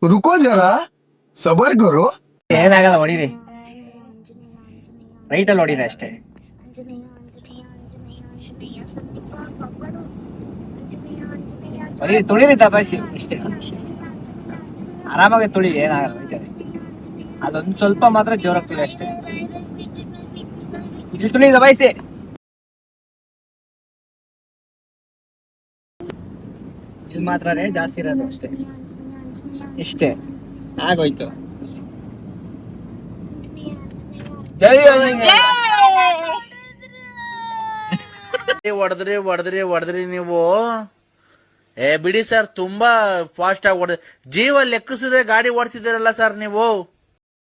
रुको जरा सबर करो. ಏನಾಗಲ್ಲ ಹೊಡಿರಿ, ರೈಟ್ ಅಲ್ಲಿ ಹೊಡಿರಿ ಅಷ್ಟೇ. ಹೊಡಿರಿ, ತುಳಿರಿ ತಪಾಯಿಸಿ ಅಷ್ಟೇ, ಆರಾಮಾಗಿ ತುಳಿ, ಏನಾಗಲ್ಲ ಹೋಯ್ತದೆ. ಅದೊಂದು ಸ್ವಲ್ಪ ಮಾತ್ರ ಜೋರಾಗಿ ತುಳಿ ಅಷ್ಟೇ. ಇಲ್ಲಿ ತುಳಿ ದಬಾಯಿಸಿ. ಇಲ್ಲಿ ಮಾತ್ರ ಜಾಸ್ತಿ ಇರೋದು ಅಷ್ಟೇ, ಇಷ್ಟೇ ಆಗೋಯ್ತು. ಜೈ ಹೊಡೆದ್ರಿ ನೀವು. ಬಿಡಿ ಸರ್, ತುಂಬಾ ಫಾಸ್ಟ್ ಆಗಿ ಜೀವ ಲೆಕ್ಕಿಸದೆ ಗಾಡಿ ಓಡಿಸಿದಿರಲ್ಲ ಸರ್ ನೀವು.